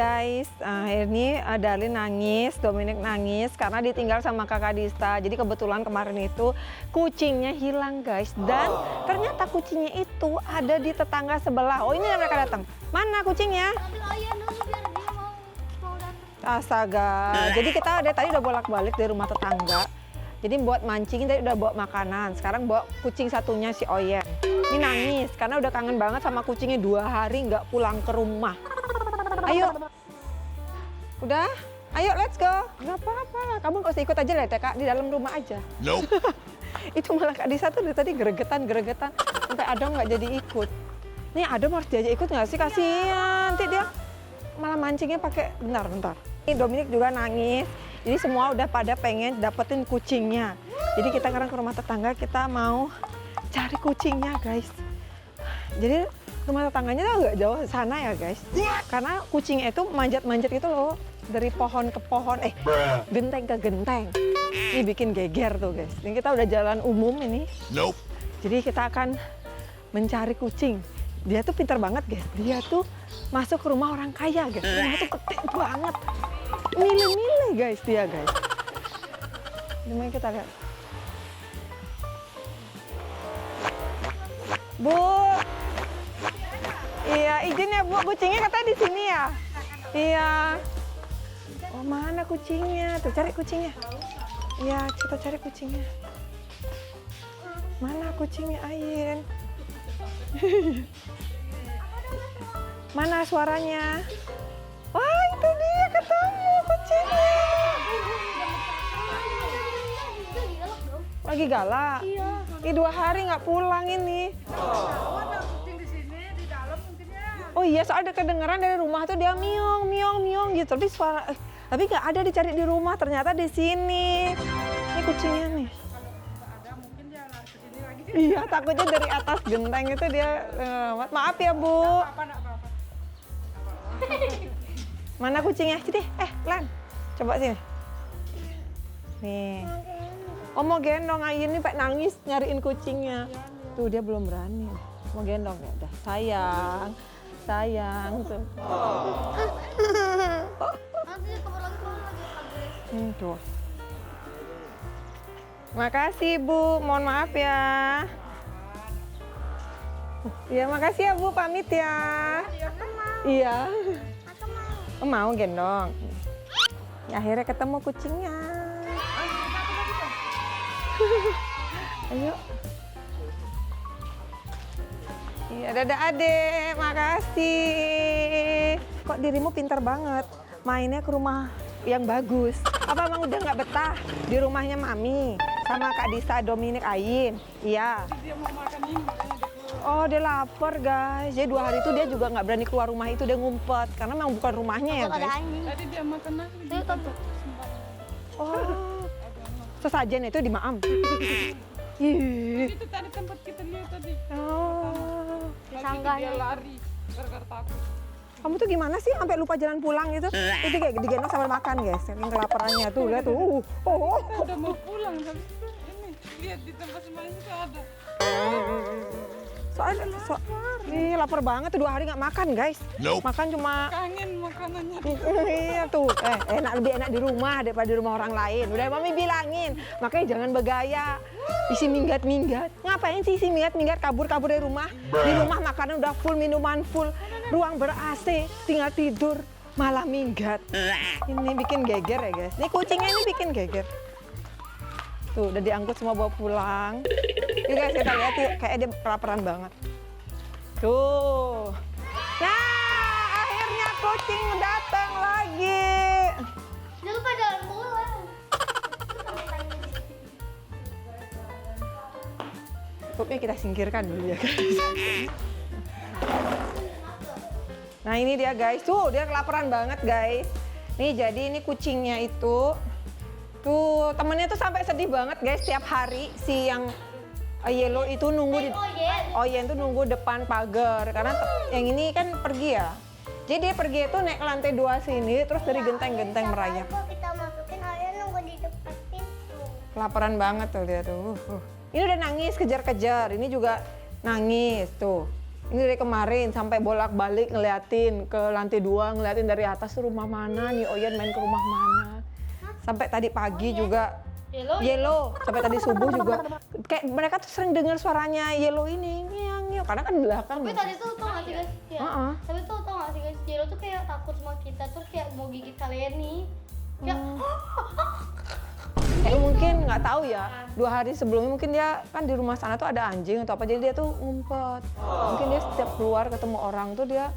guys. Ini Darlin nangis, Dominic nangis karena ditinggal sama kakak Dista. Jadi kebetulan kemarin itu kucingnya hilang guys. Dan ternyata kucingnya itu ada di tetangga sebelah. Oh ini mereka datang. Mana kucingnya? Astaga. Jadi kita dari tadi udah bolak-balik dari rumah tetangga. Jadi buat mancing tadi udah bawa makanan. Sekarang bawa kucing satunya si Oyen. Ini nangis karena udah kangen banget sama kucingnya 2 hari nggak pulang ke rumah. Ayo. Udah? Ayo let's go. Nggak apa-apa. Kamu nggak usah ikut aja lah Kak. Di dalam rumah aja. Nope. Itu malah Kak Disa tuh dari tadi gregetan. Sampai Adam nggak jadi ikut. Nih Adam harus diajak ikut nggak sih? Kasihan. Nanti dia malah mancingnya pakai bentar. Ini Dominic juga nangis. Jadi semua udah pada pengen dapetin kucingnya. Jadi kita sekarang ke rumah tetangga, kita mau cari kucingnya guys. Jadi rumah tetangganya tuh agak jauh sana ya guys. Karena kucingnya itu manjat-manjat gitu loh. Dari pohon ke pohon, genteng ke genteng. Ini bikin geger tuh guys. Ini kita udah jalan umum ini. Nope. Jadi kita akan mencari kucing. Dia tuh pintar banget guys. Dia tuh masuk ke rumah orang kaya guys. Rumah tuh gede banget. Milih-milih guys dia guys. Gimana kita lihat. Bu. Iya, izin ya Bu. Kucingnya katanya di sini ya? Iya. Oh, mana kucingnya? Tuh cari kucingnya. Iya, kita cari kucingnya. Mana kucingnya Ayin? Mana suaranya? Wah, itu dia ketemu kucingnya. Lagi galak? Iya. Ini 2 hari nggak pulang ini. Oh iya, soalnya kedengeran dari rumah tuh dia miong gitu. Tapi tapi nggak ada dicari di rumah. Ternyata di sini. Ini kucingnya nih. Iya, takutnya dari atas genteng itu dia maaf ya Bu. Mana kucingnya? Sini, Lan. Coba sini. Nih. Oh mau gendong, Ayin nih Pak nangis nyariin kucingnya. Tuh dia belum berani. Mau gendong ya udah. Sayang tuh. Tuh. Makasih Bu, mohon maaf ya. Iya makasih ya Bu, pamit ya. Iya. Mau gendong. Akhirnya ketemu kucingnya. Ayo. Iya, dadah adek, makasih. Kok dirimu pintar banget, mainnya ke rumah yang bagus. Apa emang udah nggak betah di rumahnya Mami sama Kak Disa, Dominic, Ayin? Iya. Dia mau makan ini. Oh dia lapar guys, jadi 2 hari itu dia juga nggak berani keluar rumah itu, dia ngumpet karena memang bukan rumahnya ya guys. Tadi dia makan nasi. Oh, sesajen itu di Maam. Ih. Itu tadi tempat kita lihat tadi. Oh, Dia lari gara-gara takut. kamu tuh gimana sih sampai lupa jalan pulang gitu? Itu kayak digendong sambil makan guys, saking kelaparannya tuh lihat tuh. Kita udah mau pulang tapi ini lihat di tempat semuanya itu ada. Soalnya nih lapar banget tuh 2 hari nggak makan guys. Nope. Makan cuma Kangen makanannya. iya tuh. Lebih enak di rumah daripada di rumah orang lain. Udah Mami bilangin, makanya jangan bergaya. Isi minggat-minggat. Ngapain sih isi minggat-minggat kabur-kabur dari rumah? Di rumah makanan udah full, minuman full, ruang ber-AC, tinggal tidur, malah minggat. Ini bikin geger ya guys. Ini kucingnya ini bikin geger. Tuh udah diangkut semua bawa pulang. Yuk guys kita lihat yuk, kayak dia kelaparan banget. Tuh. Nah, akhirnya kucing datang lagi. Jangan lupa jalan pulang. Cukupnya kita singkirkan dulu ya guys. Nah ini dia guys, tuh dia kelaparan banget guys. Nih jadi ini kucingnya itu. Tuh temennya tuh sampai sedih banget guys tiap hari si yang Yellow itu nunggu di Oyen tuh nunggu depan pagar karena yang ini kan pergi ya. Jadi dia pergi itu naik ke lantai 2 sini terus dari genteng-genteng merayap. Kalau kita masukin Oyen nunggu di depan pintu. Kelaparan banget tuh dia tuh. Ini udah nangis kejar-kejar, ini juga nangis tuh. Ini dari kemarin sampai bolak-balik ngeliatin ke lantai 2, ngeliatin dari atas tuh rumah mana nih Oyen main ke rumah mana. Sampai tadi pagi juga Yellow. Sampai tadi subuh juga. Kayak mereka tuh sering dengar suaranya Yellow ini. Ngiang, karena kan di belakang. Tapi tadi tuh tau gak sih guys? Ya. Heeh. Tapi tuh tau gak sih guys? Yellow tuh kayak takut sama kita, terus kayak mau gigit kalian nih. Kayak Kayak mungkin nggak tahu ya. 2 hari sebelumnya mungkin dia kan di rumah sana tuh ada anjing atau apa, jadi dia tuh ngumpet. Mungkin dia setiap keluar ketemu orang tuh dia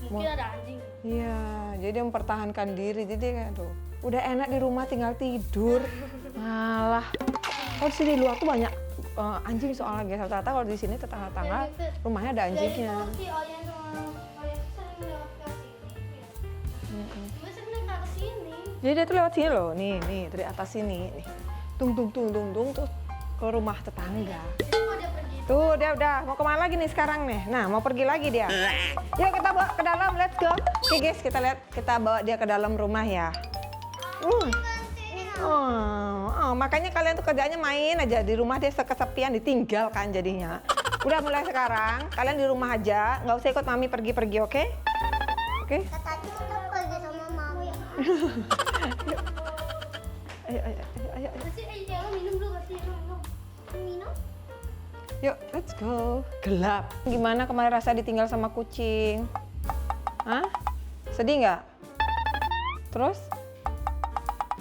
mungkin ada anjing. iya, jadi dia mempertahankan diri. Jadi kayak tuh udah enak di rumah tinggal tidur. Malah kalau di luar tuh banyak anjing soalnya guys. Rata-rata kalau di sini tetangga-tetangga rumahnya ada anjingnya. Jadi tuh si Oyen sama Oyen tuh sering lewat ke sini. Gue sering naik ke sini. Jadi dia tuh lewat sini loh, nih dari atas sini, nih. Tung tuh ke rumah tetangga. Jadi mau dia pergi. Tuh dia udah mau kemana lagi nih sekarang nih? Nah mau pergi lagi dia. Yuk kita bawa ke dalam, let's go. Oke guys, kita bawa dia ke dalam rumah ya. Makanya kalian tuh kerjanya main aja di rumah, dia kesepian, ditinggalkan jadinya. Udah mulai sekarang kalian di rumah aja, nggak usah ikut mami pergi-pergi, oke? Oke? Katanya kita pergi sama mami. Ayo. Kasih Yellow minum dulu, kasih Yellow minum. Yuk, let's go. Gelap. Gimana kemarin rasa ditinggal sama kucing? Hah? Sedih nggak? Terus?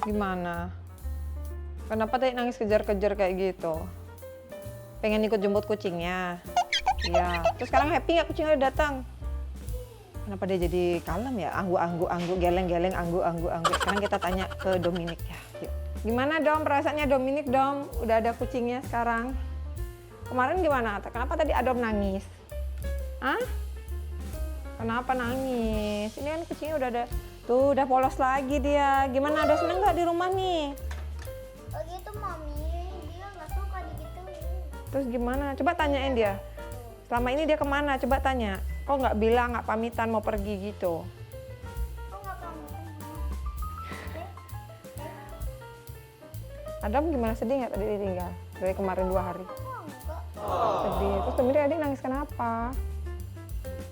Gimana? Kenapa tadi nangis kejar-kejar kayak gitu? Pengen ikut jemput kucingnya? Iya. Terus sekarang happy nggak kucingnya udah datang? Kenapa dia jadi kalem ya? Anggu, geleng-geleng, anggu. Sekarang kita tanya ke Dominic ya. Yuk. Gimana Dom? Perasaannya Dominic Dom? Udah ada kucingnya sekarang? Kemarin gimana? Kenapa tadi Adom nangis? Hah? Kenapa nangis? Ini kan kucingnya udah ada. Tuh udah polos lagi dia. Gimana? Ada seneng nggak di rumah nih? Oh gitu mami, dia nggak suka digituin. Terus gimana? Coba tanyain dia. Selama ini dia kemana? Coba tanya. Kok nggak bilang, nggak pamitan mau pergi gitu? Kok nggak kamu? Adam gimana, sedih nggak tadi ditinggal? Dari kemarin 2 hari. Enggak, Sedih. Terus Dominic adik nangis kenapa?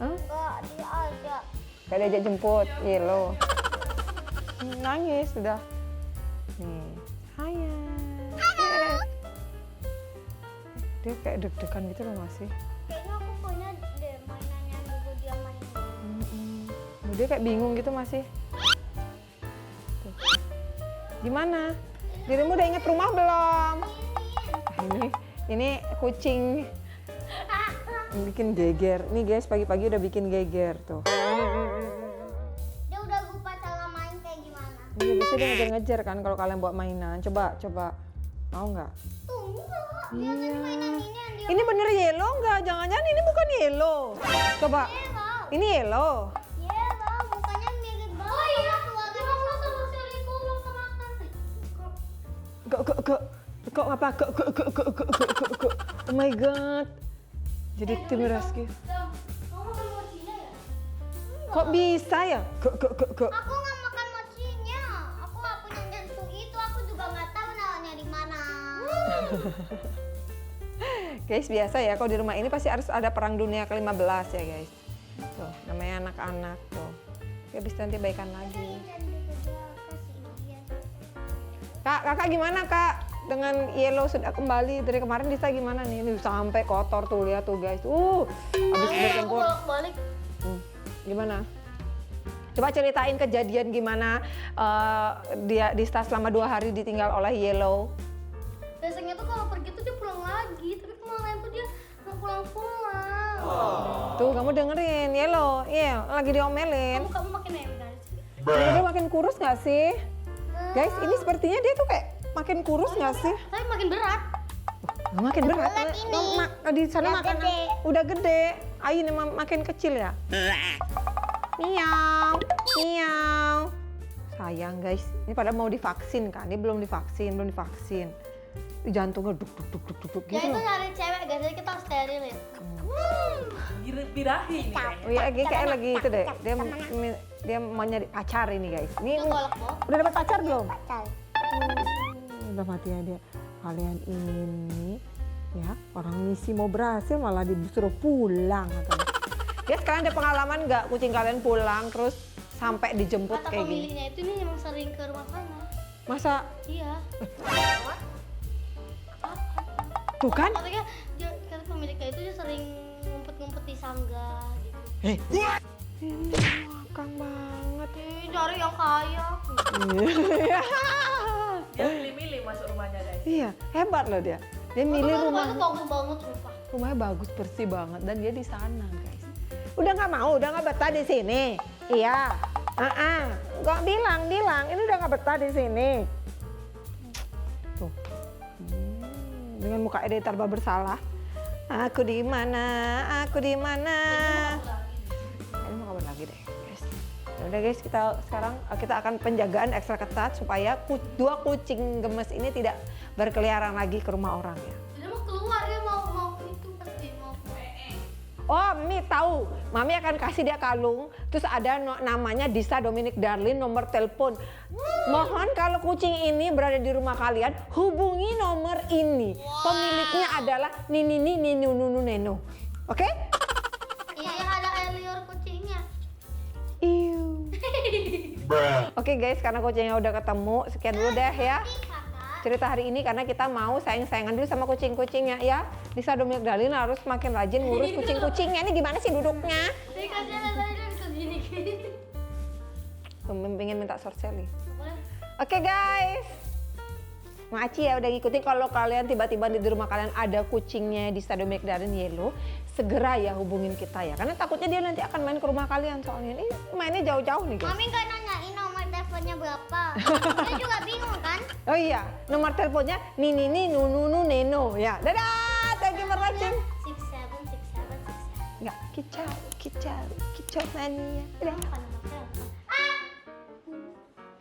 Hah? enggak, dia ada. Gak diajak jemput, Yellow. Nangis sudah. Nih, sayang. Dia kayak deg-degan gitu loh masih. Kayaknya aku punya deh mainan yang dulu dia mainin. Dia kayak bingung gitu masih. Tuh. Gimana? Dirimu udah inget rumah belum? Ini kucing bikin geger. Nih guys, pagi-pagi udah bikin geger tuh. Dia udah lupa cara main kayak gimana. Iya, biasanya dia ngejar-ngejar kan kalau kalian bawa mainan. Coba. Mau nggak? Tuh enggak. Iya. Biasanya mainan ini yang dia Ini bener Yellow nggak? Jangan-jangan ini bukan Yellow. Coba. Yellow. Ini Yellow. Yellow, mukanya mirip banget. Oh iya, suaranya sama sekali belum kemakan. Kok apa? Oh my god. Jadi tim rescue. Kamu makan mochinya ya? Kok bisa ya? Aku nggak makan mochinya. Aku nggak punya jantung itu. Aku juga nggak tahu naruhnya di mana. Guys, biasa ya kalau di rumah ini pasti harus ada perang dunia ke-15 ya guys. Tuh, namanya anak-anak tuh. Ya bisa nanti baikan lagi. Kakak gimana kak? Dengan Yellow sudah kembali dari kemarin, Disa gimana nih? Ini sampai kotor tuh, lihat tuh guys. Habis bertempur. Balik. Gimana? Coba ceritain kejadian gimana dia Dista selama 2 hari ditinggal oleh Yellow. Biasanya tuh kalau pergi tuh dia pulang lagi, tapi kemarin tuh dia nggak pulang-pulang. Tuh kamu dengerin Yellow, iya lagi diomelin. Kamu makin nempel guys. Dia makin kurus nggak sih? Guys, ini sepertinya dia tuh kayak makin kurus nggak sih? Tapi makin berat. Makin berat. Di sana Udah makan gede. udah gede. Ayo nih makin kecil ya. Miau, miau. Sayang guys, ini pada mau divaksin kan? Ini belum divaksin. Jantungnya duk gitu. Ya itu nyari cewek guys, jadi kita harus steril ya. Birahi nih kayaknya. Oh iya, kayak lagi itu deh. Dia mau nyari pacar ini guys. Ini Itu golok mau. udah dapat pacar belum? Pacar. Udah mati ya dia. Kalian ini ya orang misi mau berhasil malah disuruh pulang katanya. Ya sekarang ada pengalaman nggak kucing kalian pulang terus sampai dijemput Kata kayak gini? pemiliknya itu nih emang sering ke rumah sana. Masa Iya. tuh kan? Katanya kata pemiliknya itu dia sering ngumpet-ngumpet di sangga gitu. Ini makan banget. Cari yang kaya. Dia milih-milih masuk rumahnya guys. Iya, hebat loh dia. Dia milih rumah. Itu bagus banget sumpah. Rumahnya bagus, bersih banget dan dia di sana, guys. Udah nggak mau, udah nggak betah di sini. Iya. Nggak bilang, ini udah nggak betah di sini. Tuh. Dengan muka Ede serba bersalah. Aku di mana? Aku di mana? Ini mau kabar lagi deh, guys. Ya udah guys, kita akan penjagaan ekstra ketat supaya dua kucing gemes ini tidak berkeliaran lagi ke rumah orang ya. Dia mau keluar, dia mau itu pasti mau. Oh, Mami tahu. Mami akan kasih dia kalung. Terus ada namanya Disa Dominic Darlin, nomor telepon. Mohon kalau kucing ini berada di rumah kalian, hubungi nomor ini. Pemiliknya adalah Nini Nunu Neno. Oke? Iya, yang ada air liur kucingnya. Iu. Oke guys, karena kucingnya udah ketemu, sekian dulu deh ya. Cerita hari ini karena kita mau sayang-sayangan dulu sama kucing-kucingnya ya. Disa Dominic Darlin harus makin rajin ngurus kucing-kucingnya. Ini gimana sih duduknya? Jadi kasihan tadi dia segini-gini. Pengen minta short selly. Boleh? Oke guys. Maci ya udah ngikutin, kalau kalian tiba-tiba di rumah kalian ada kucingnya Disa Dominic Darlin Yellow, segera ya hubungin kita ya. Karena takutnya dia nanti akan main ke rumah kalian soalnya. Ini mainnya jauh-jauh nih guys. Mami nggak nanyain nomor teleponnya berapa. Dia juga bingung kan? Oh iya, nomor teleponnya Nini Nunu Neno ya. Dadah, thank you for watching. 676767. Enggak, kicau mania. Dadah. Bukan nomor telepon.